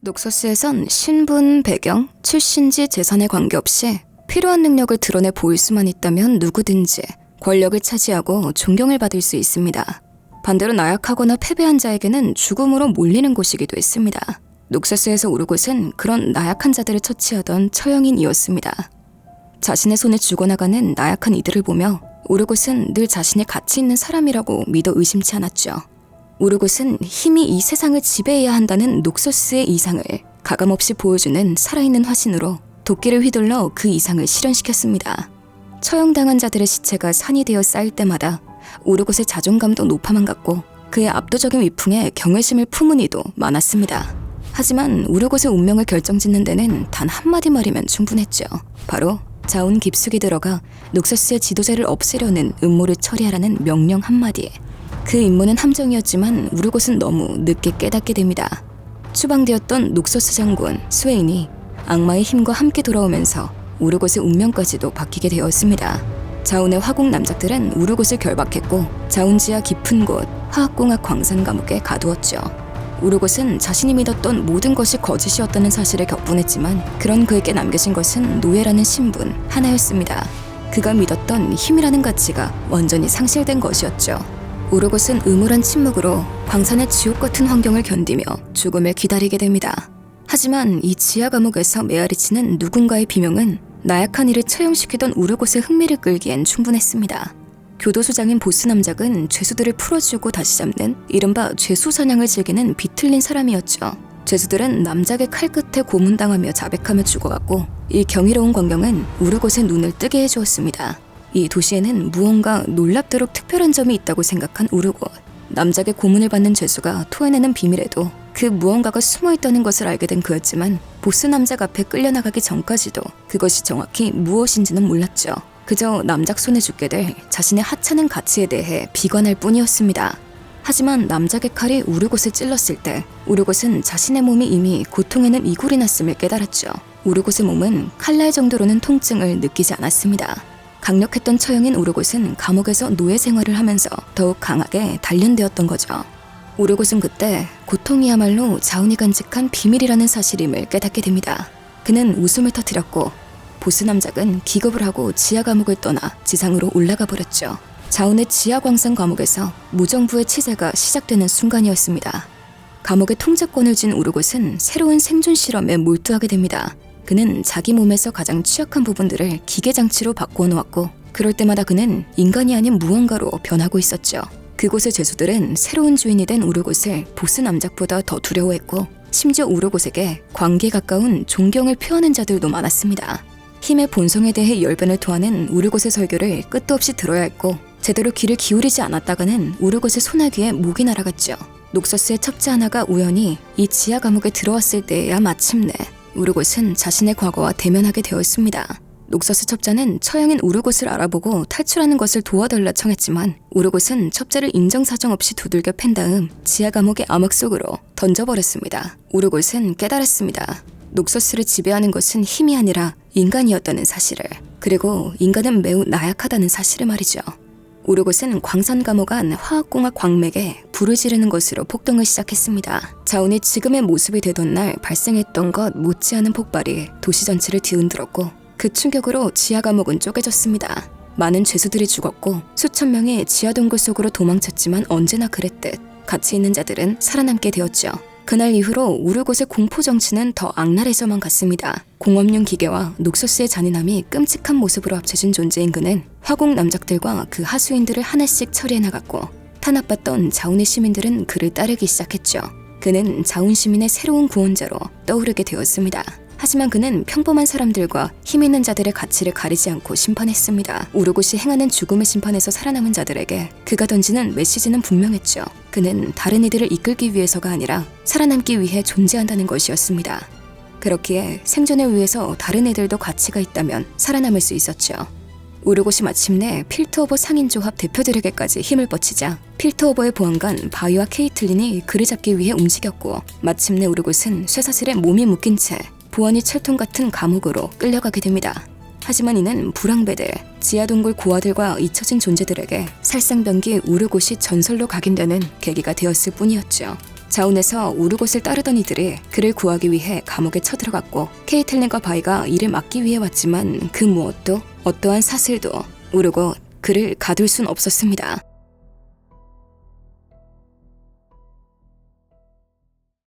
녹서스에선 신분, 배경, 출신지, 재산에 관계없이 필요한 능력을 드러내 보일 수만 있다면 누구든지 권력을 차지하고 존경을 받을 수 있습니다. 반대로 나약하거나 패배한 자에게는 죽음으로 몰리는 곳이기도 했습니다. 녹서스에서 우르곳은 그런 나약한 자들을 처치하던 처형인이었습니다. 자신의 손에 죽어나가는 나약한 이들을 보며 우르곳은 늘 자신이 가치 있는 사람이라고 믿어 의심치 않았죠. 우르곳은 힘이 이 세상을 지배해야 한다는 녹서스의 이상을 가감없이 보여주는 살아있는 화신으로 도끼를 휘둘러 그 이상을 실현시켰습니다. 처형당한 자들의 시체가 산이 되어 쌓일 때마다 우르곳의 자존감도 높아만 갔고 그의 압도적인 위풍에 경외심을 품은 이도 많았습니다. 하지만 우르곳의 운명을 결정짓는 데는 단 한마디 말이면 충분했죠. 바로 자운 깊숙이 들어가 녹서스의 지도자를 없애려는 음모를 처리하라는 명령 한마디. 그 임무는 함정이었지만 우르곳은 너무 늦게 깨닫게 됩니다. 추방되었던 녹서스 장군 스웨인이 악마의 힘과 함께 돌아오면서 우르곳의 운명까지도 바뀌게 되었습니다. 자운의 화공 남작들은 우르곳을 결박했고 자운지하 깊은 곳 화학공학 광산 감옥에 가두었죠. 우르곳은 자신이 믿었던 모든 것이 거짓이었다는 사실을 격분했지만 그런 그에게 남겨진 것은 노예라는 신분 하나였습니다. 그가 믿었던 힘이라는 가치가 완전히 상실된 것이었죠. 우르곳은 음울한 침묵으로 광산의 지옥 같은 환경을 견디며 죽음을 기다리게 됩니다. 하지만 이 지하 감옥에서 메아리치는 누군가의 비명은 나약한 이를 처형시키던 우르곳의 흥미를 끌기엔 충분했습니다. 교도소장인 보스 남작은 죄수들을 풀어주고 다시 잡는 이른바 죄수 사냥을 즐기는 비틀린 사람이었죠. 죄수들은 남작의 칼끝에 고문당하며 자백하며 죽어갔고 이 경이로운 광경은 우르곳의 눈을 뜨게 해주었습니다. 이 도시에는 무언가 놀랍도록 특별한 점이 있다고 생각한 우르곳. 남작의 고문을 받는 죄수가 토해내는 비밀에도 그 무언가가 숨어있다는 것을 알게 된 그였지만 보스 남작 앞에 끌려나가기 전까지도 그것이 정확히 무엇인지는 몰랐죠. 그저 남작 손에 죽게 될 자신의 하찮은 가치에 대해 비관할 뿐이었습니다. 하지만 남작의 칼이 우르곳을 찔렀을 때 우르곳은 자신의 몸이 이미 고통에는 이골이 났음을 깨달았죠. 우르곳의 몸은 칼날 정도로는 통증을 느끼지 않았습니다. 강력했던 처형인 우르곳은 감옥에서 노예 생활을 하면서 더욱 강하게 단련되었던 거죠. 우르곳은 그때 고통이야말로 자운이 간직한 비밀이라는 사실임을 깨닫게 됩니다. 그는 웃음을 터뜨렸고 보스 남작은 기겁을 하고 지하 감옥을 떠나 지상으로 올라가 버렸죠. 자운의 지하 광산 감옥에서 무정부의 치세가 시작되는 순간이었습니다. 감옥의 통제권을 쥔 우르곳은 새로운 생존 실험에 몰두하게 됩니다. 그는 자기 몸에서 가장 취약한 부분들을 기계장치로 바꾸어 놓았고 그럴 때마다 그는 인간이 아닌 무언가로 변하고 있었죠. 그곳의 죄수들은 새로운 주인이 된 우르곳을 보스 남작보다 더 두려워했고 심지어 우르곳에게 관계에 가까운 존경을 표하는 자들도 많았습니다. 힘의 본성에 대해 열변을 토하는 우르곳의 설교를 끝도 없이 들어야 했고 제대로 귀를 기울이지 않았다가는 우르곳의 소나기에 목이 날아갔죠. 녹서스의 첩자 하나가 우연히 이 지하 감옥에 들어왔을 때야 마침내 우르곳은 자신의 과거와 대면하게 되었습니다. 녹서스 첩자는 처형인 우르곳을 알아보고 탈출하는 것을 도와달라 청했지만 우르곳은 첩자를 인정사정 없이 두들겨 팬 다음 지하 감옥의 암흑 속으로 던져버렸습니다. 우르곳은 깨달았습니다. 녹서스를 지배하는 것은 힘이 아니라 인간이었다는 사실을, 그리고 인간은 매우 나약하다는 사실을 말이죠. 우르곳은 광산 감옥 안 화학공학 광맥에 불을 지르는 것으로 폭동을 시작했습니다. 자운이 지금의 모습이 되던 날 발생했던 것 못지않은 폭발이 도시 전체를 뒤흔들었고 그 충격으로 지하 감옥은 쪼개졌습니다. 많은 죄수들이 죽었고 수천 명이 지하 동굴 속으로 도망쳤지만 언제나 그랬듯 가치 있는 자들은 살아남게 되었죠. 그날 이후로 우르곳의 공포 정치는 더 악랄해져만 갔습니다. 공업용 기계와 녹서스의 잔인함이 끔찍한 모습으로 합쳐진 존재인 그는 화공 남작들과 그 하수인들을 하나씩 처리해 나갔고 탄압받던 자운의 시민들은 그를 따르기 시작했죠. 그는 자운 시민의 새로운 구원자로 떠오르게 되었습니다. 하지만 그는 평범한 사람들과 힘 있는 자들의 가치를 가리지 않고 심판했습니다. 우르곳이 행하는 죽음의 심판에서 살아남은 자들에게 그가 던지는 메시지는 분명했죠. 그는 다른 이들을 이끌기 위해서가 아니라 살아남기 위해 존재한다는 것이었습니다. 그렇기에 생존을 위해서 다른 이들도 가치가 있다면 살아남을 수 있었죠. 우르곳이 마침내 필트오버 상인조합 대표들에게까지 힘을 뻗치자 필트오버의 보안관 바이와 케이틀린이 그를 잡기 위해 움직였고 마침내 우르곳은 쇠사슬에 몸이 묶인 채 보안이 철통 같은 감옥으로 끌려가게 됩니다. 하지만 이는 불황배들, 지하동굴 고아들과 잊혀진 존재들에게 살상병기 우르곳이 전설로 각인되는 계기가 되었을 뿐이었죠. 자운에서 우르곳을 따르던 이들이 그를 구하기 위해 감옥에 쳐들어갔고, 케이틀린과 바이가 이를 막기 위해 왔지만 그 무엇도, 어떠한 사슬도 우르곳 그를 가둘 순 없었습니다.